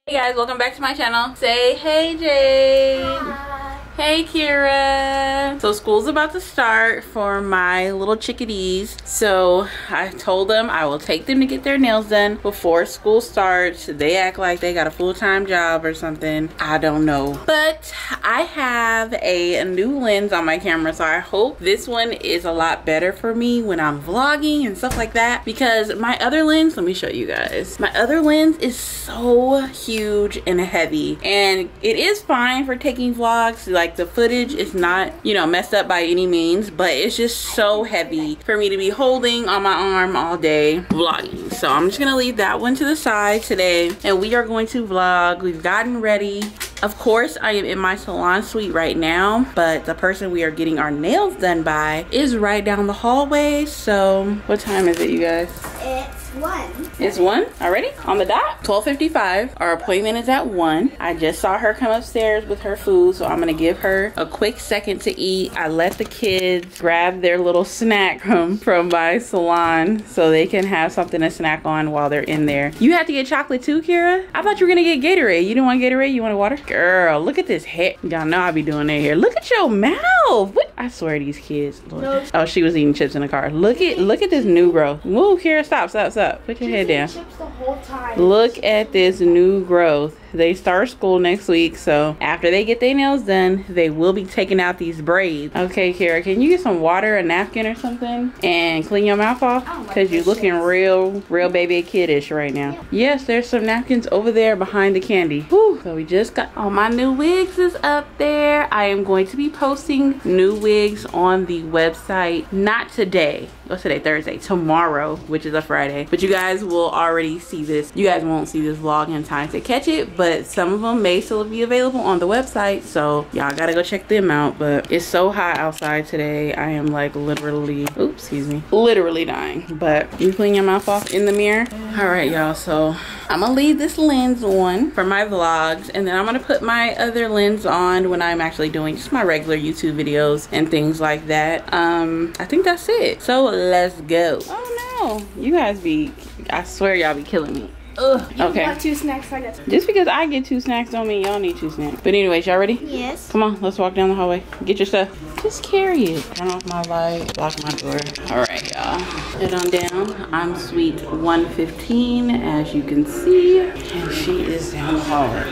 Hey guys, welcome back to my channel. Say hey, Jay. Hi. Hey, Kira. So school's about to start for my little chickadees. So I told them I will take them to get their nails done before school starts. They act like they got a full-time job or something. I don't know. But I have a new lens on my camera, so I hope this one is a lot better for me when I'm vlogging and stuff like that. Because my other lens, let me show you guys. My other lens is so huge and heavy. And it is fine for taking vlogs. Like, the footage is not, you know, messed up by any means, but it's just so heavy for me to be holding on my arm all day vlogging. So I'm just gonna leave that one to the side today, and we are going to vlog. We've gotten ready. Of course, I am in my salon suite right now, but the person we are getting our nails done by is right down the hallway. So what time is it, you guys? It's 1. It's 1 already? On the dot? 12:55. Our appointment is at 1. I just saw her come upstairs with her food, so I'm gonna give her a quick second to eat. I let the kids grab their little snack from my salon so they can have something to snack on while they're in there. You had to get chocolate too, Kira? I thought you were gonna get Gatorade. You didn't want Gatorade? You wanted water? Girl, look at this hair. Y'all know I be doing their hair. Look at your mouth. What? I swear these kids. Lord. No. Oh, she was eating chips in the car. Look at this new growth. Move, Kira. Stop. Put your head down. Chips the whole time. Look at this new growth. They start school next week, so after they get their nails done, they will be taking out these braids. Okay, Kara, can you get some water, a napkin or something, and clean your mouth off? Because you're looking real baby kiddish right now. Yes, there's some napkins over there behind the candy. Whew. So we just got all my new wigs is up there. I am going to be posting new wigs on the website, not today. What's today? Thursday. Tomorrow, which is a Friday. But you guys will already see this. You guys won't see this vlog in time to catch it, but some of them may still be available on the website, so y'all gotta go check them out. But it's so hot outside today. I am like literally, oops, excuse me, literally dying. But you clean your mouth off in the mirror. All right, y'all, so I'm gonna leave this lens on for my vlogs, and then I'm gonna put my other lens on when I'm actually doing just my regular YouTube videos and things like that. I think that's it. So let's go. Oh no, you guys be, I swear y'all be killing me. Ugh. Okay. You got 2 snacks, I got 2. Just because I get 2 snacks don't mean y'all need 2 snacks. But anyways, y'all ready? Yes. Come on, let's walk down the hallway. Get your stuff. Just carry it. Turn off my light, lock my door. All right, y'all. Head on down. I'm suite 115, as you can see. And she is down the hallway.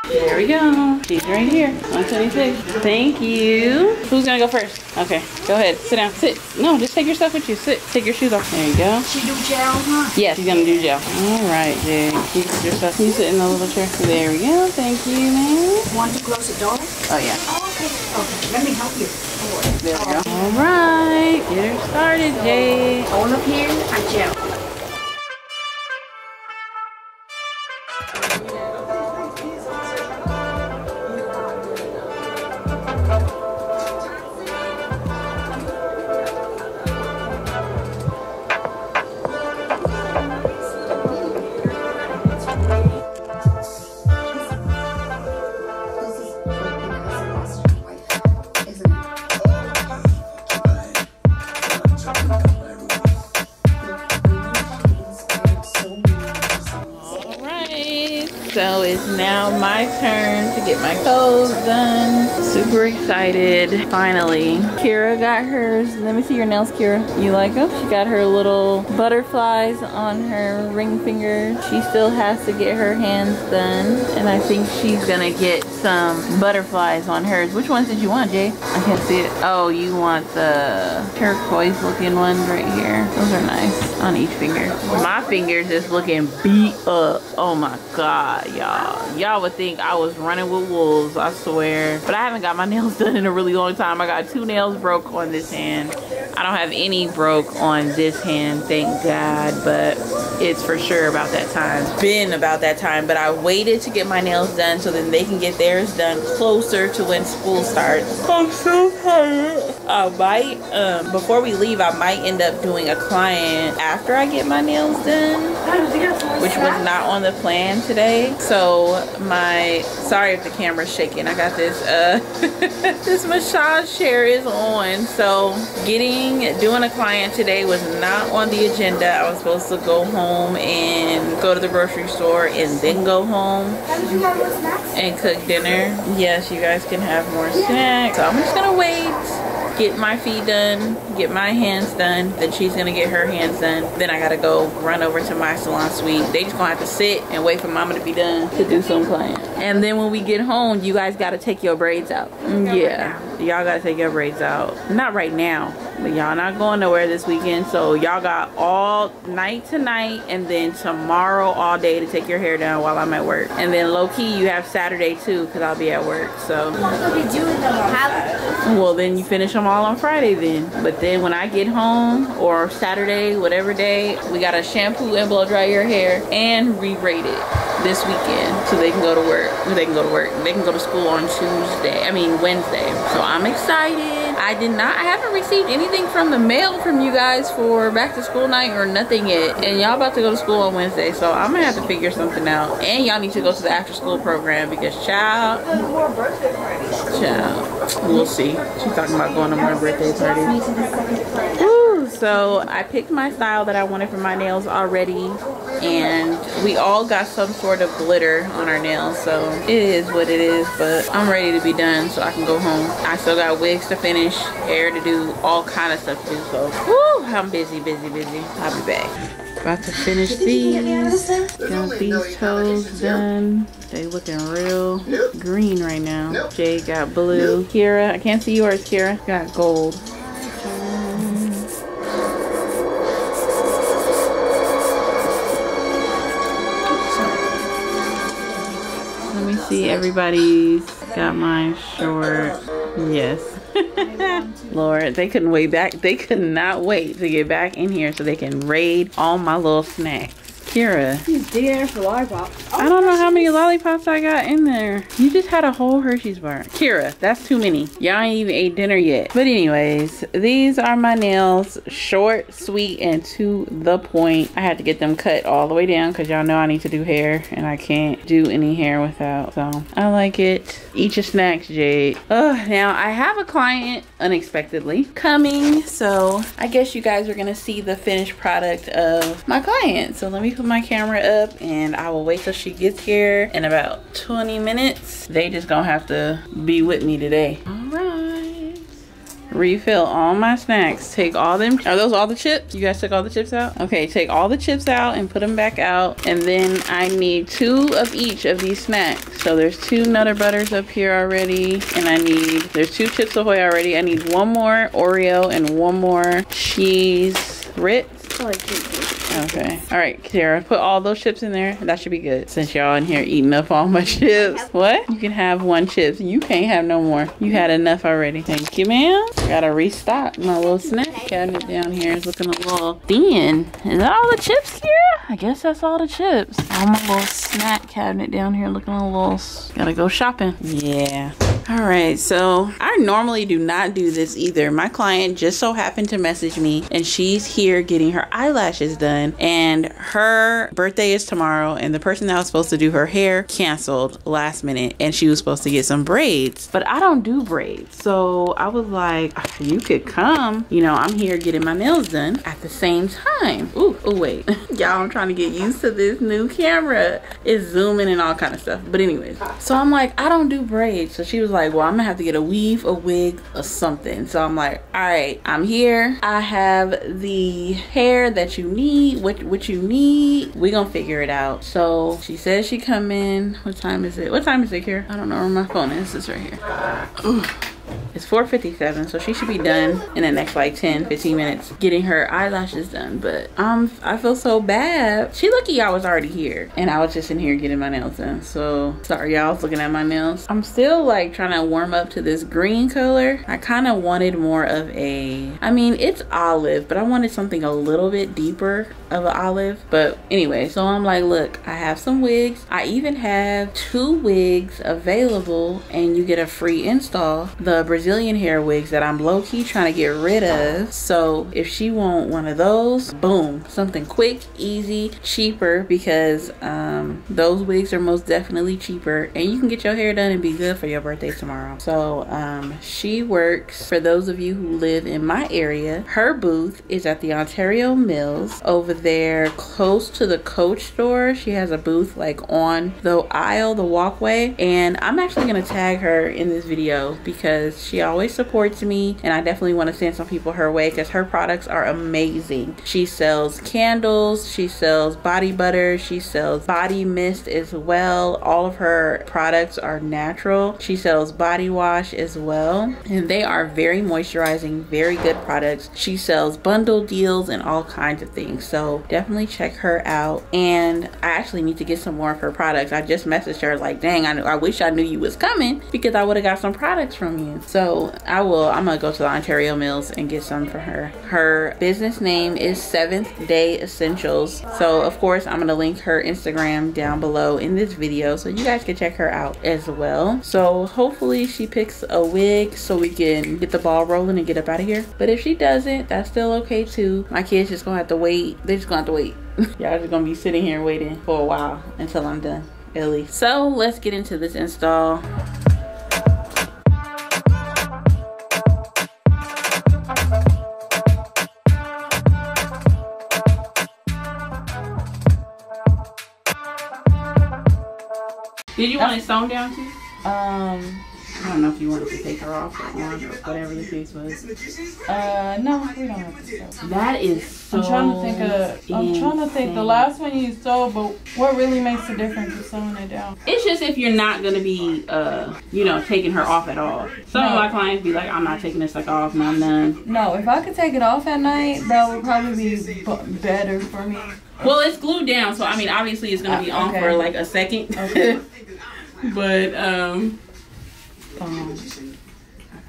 There we go. She's right here. 126. Thank you. Who's gonna go first? Okay, go ahead. Sit down. Sit. No, just take your stuff with you. Sit. Take your shoes off. There you go. She do gel, huh? Yes, she's gonna do gel. All right, Jay. You put your stuff. You sit in the little chair. There we go. Thank you, man. Want to close the door? Oh yeah. Oh, okay. Okay. Let me help you. There we go. All right. Get her started, Jay. All up here and gel. So it's now my turn to get my toes done. Super excited. Finally. Kira got hers. Let me see your nails, Kira. You like them? She got her little butterflies on her ring finger. She still has to get her hands done. And I think she's gonna get some butterflies on hers. Which ones did you want, Jay? I can't see it. Oh, you want the turquoise looking ones right here. Those are nice on each finger. My fingers is looking beat up. Oh my God. Y'all would think I was running with wolves, I swear. But I haven't got my nails done in a really long time. I got 2 nails broke on this hand. I don't have any broke on this hand, thank God, but it's for sure about that time. It's been about that time, but I waited to get my nails done so then they can get theirs done closer to when school starts. I'm so tired. I might, before we leave, I might end up doing a client after I get my nails done, which was not on the plan today. So sorry if the camera's shaking. I got this, this massage chair is on. So doing a client today was not on the agenda. I was supposed to go home and go to the grocery store and then go home and cook dinner. Yes, you guys can have more snacks. So I'm just gonna wait, get my feet done, get my hands done, then she's gonna get her hands done. Then I gotta go run over to my salon suite. They just gonna have to sit and wait for mama to be done to do some client. And then when we get home, you guys gotta take your braids out. Yeah, y'all gotta take your braids out. Not right now, but y'all not going nowhere this weekend. So y'all got all night tonight and then tomorrow all day to take your hair down while I'm at work. And then low key you have Saturday too, because I'll be at work. So well, then you finish them all on Friday then. But then when I get home, or Saturday, whatever day, we gotta shampoo and blow dry your hair and re-braid it this weekend so they can go to work. They can go to school on Wednesday. So I'm excited. I haven't received anything from the mail from you guys for back to school night or nothing yet. And y'all about to go to school on Wednesday, so I'm gonna have to figure something out. And y'all need to go to the after school program because child, we'll see. She's talking about going to more birthday parties. Woo, so I picked my style that I wanted for my nails already. And we all got some sort of glitter on our nails, so it is what it is. But I'm ready to be done so I can go home. I still got wigs to finish, hair to do, all kind of stuff to do. So woo, I'm busy. I'll be back. About to finish these. Got these toes done. They looking real green right now. Jay got blue. Kira, I can't see yours, Kira. Got gold. See, everybody's got mine short. Yes. Lord, they couldn't wait back. They could not wait to get back in here so they can raid all my little snacks. Kira. He's digging for lollipops. I don't know how many lollipops I got in there. You just had a whole Hershey's bar. Kira, that's too many. Y'all ain't even ate dinner yet. But anyways, these are my nails. Short, sweet, and to the point. I had to get them cut all the way down because y'all know I need to do hair and I can't do any hair without. So I like it. Eat your snacks, Jade. Now I have a client unexpectedly coming. So I guess you guys are going to see the finished product of my client. So let me put my camera up and I will wait till she gets here in about 20 minutes. They just gonna have to be with me today. All right. Refill all my snacks. Take all them. Are those all the chips? You guys took all the chips out? Okay, take all the chips out and put them back out. And then I need 2 of each of these snacks. So there's 2 Nutter Butters up here already. And there's 2 Chips Ahoy already. I need 1 more Oreo and 1 more Cheese Ritz. Okay. All right, Kara, put all those chips in there. That should be good since y'all in here eating up all my chips. What? You can have 1 chip. You can't have no more. You had enough already. Thank you, ma'am. Gotta restock. My little snack cabinet down here is looking a little thin. Is that all the chips, Kira? I guess that's all the chips. All my little snack cabinet down here looking a little... Gotta go shopping. Yeah. All right, so I normally do not do this either. My client just so happened to message me and she's here getting her eyelashes done and her birthday is tomorrow and the person that was supposed to do her hair canceled last minute and she was supposed to get some braids, but I don't do braids. So I was like, you could come, you know, I'm here getting my nails done at the same time. Ooh, wait. Y'all, I'm trying to get used to this new camera. It's zooming and all kind of stuff. But anyways, so I'm like, I don't do braids. So she was like, well, I'm gonna have to get a weave, a wig, or something. So I'm like, all right, I'm here. I have the hair that you need, what you need. We gonna figure it out. So she says she come in. What time is it? What time is it here? I don't know where my phone is. It's right here. Ooh. It's 4:57, so she should be done in the next like 10-15 minutes getting her eyelashes done. But I feel so bad. She lucky I was already here and I was just in here getting my nails done. So sorry y'all, I was looking at my nails. I'm still like trying to warm up to this green color. I kind of wanted more of a, I mean it's olive, but I wanted something a little bit deeper of an olive. But anyway, so I'm like, look, I have some wigs. I even have 2 wigs available and you get a free install. The the Brazilian hair wigs that I'm low-key trying to get rid of. So if she want one of those, boom, something quick, easy, cheaper, because those wigs are most definitely cheaper, and you can get your hair done and be good for your birthday tomorrow. So she works, for those of you who live in my area, her booth is at the Ontario Mills over there close to the Coach store. She has a booth like on the aisle, the walkway, and I'm actually gonna tag her in this video because she always supports me, and I definitely want to send some people her way because her products are amazing. She sells candles, she sells body butter, she sells body mist as well. All of her products are natural. She sells body wash as well, and they are very moisturizing, very good products. She sells bundle deals and all kinds of things, so definitely check her out. And I actually need to get some more of her products. I just messaged her like, dang, I wish I knew you was coming because I would have got some products from you. So I'm gonna go to the Ontario Mills and get some for her. Her business name is Seventh Day Essentials. So of course I'm gonna link her Instagram down below in this video so you guys can check her out as well. So hopefully she picks a wig so we can get the ball rolling and get up out of here. But if she doesn't, that's still okay too. My kids just gonna have to wait. They're just gonna have to wait. Y'all just gonna be sitting here waiting for a while until I'm done, at least. So let's get into this install. Did you want it sewn down too? I don't know if you wanted to take her off or on or whatever the case was. No, we don't have to sew. That is so I'm trying to think the last one you sewed, but what really makes the difference is sewing it down? It's just if you're not gonna be you know, taking her off at all. Some of my clients be like, I'm not taking this like off, no, I'm done. No, if I could take it off at night, that would probably be better for me. Well, it's glued down, so I mean obviously it's gonna be on for like a second. Okay. But I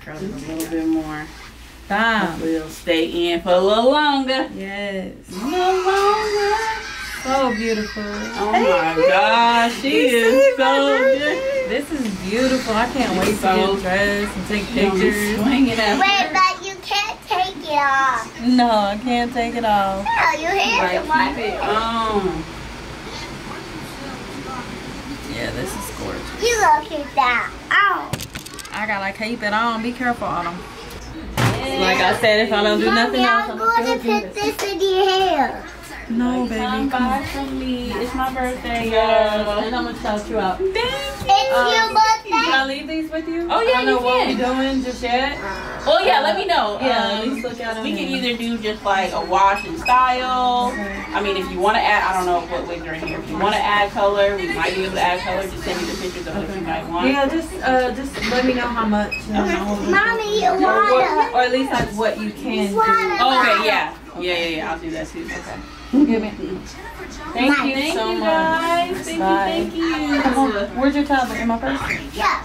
curl it a little bit more. Hopefully it'll stay in for a little longer. Yes. A little longer. So beautiful. Oh my gosh, she is so good. This is beautiful. I can't wait to get dressed and take pictures. Swing it up. Wait, but you can't take it off. No, I can't take it off. No, your hair is Keep it on. Yeah, this is gorgeous. You look at that. Oh. I gotta keep it on. Be careful, Autumn. Like I said, if I don't do nothing else, I'm going to put this in your hair. No, baby. Come buy from me. It's my birthday, And y'all. I'm gonna shout you out. Thank you. It's your birthday. Can I leave these with you? Oh, yeah, I don't know you what can. we're doing just yet. Well, yeah, let me know. Yeah, at least look at them. We can either do just like a wash and style. I mean, if you want to add, I don't know what wigs are in here. If you want to add color, we might be able to add color. Just send me the pictures of what you might want. Yeah, just let me know how much. Mommy, your water. Or at least like what you can do. Oh, okay, yeah. Yeah, I'll do that too. Okay. Give me. Thank you so much. Guys. Thank you. Come on. Where's your tablet? In my purse? Yeah.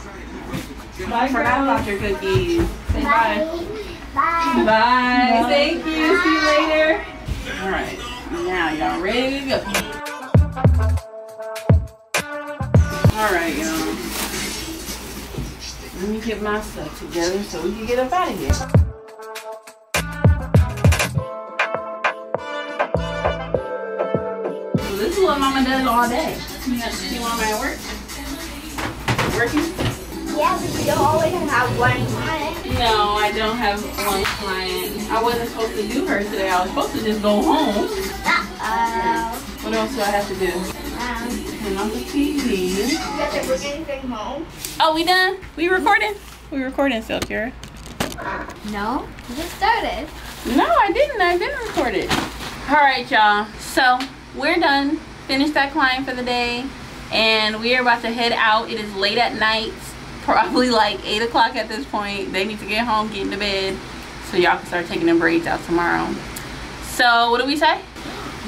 I forgot about your cookies. Say bye. Bye. Bye. Thank you. See you later. All right. Now y'all ready to go. All right, y'all. Let me get my stuff together so we can get up out of here. So this is what Mama does all day. You want me at work? Working? Yeah, but you don't always have one client. No, I don't have one client. I wasn't supposed to do her today. I was supposed to just go home. What else do I have to do? Turn on the TV. You got to bring anything home? Oh, we done? We recording? We recording still, Kira? No, you just started. No, I didn't. I didn't record it. All right, y'all. So we're done. Finished that client for the day. And we are about to head out. It is late at night. Probably like 8 o'clock at this point. They need to get home, get into bed, so y'all can start taking them braids out tomorrow. So what do we say?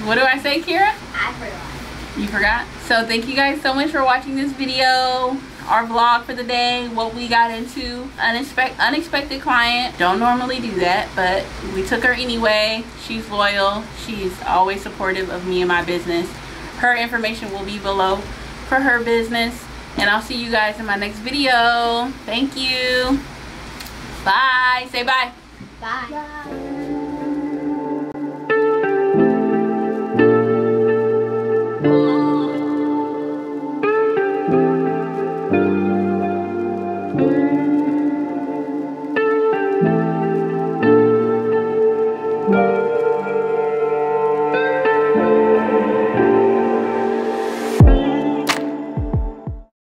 What do I say, Kira? I forgot. You forgot? So thank you guys so much for watching this video. Our vlog for the day, what we got into. Unexpected client. Don't normally do that, but we took her anyway. She's loyal. She's always supportive of me and my business. Her information will be below for her business. And I'll see you guys in my next video. Thank you. Bye. Say bye. Bye. Bye.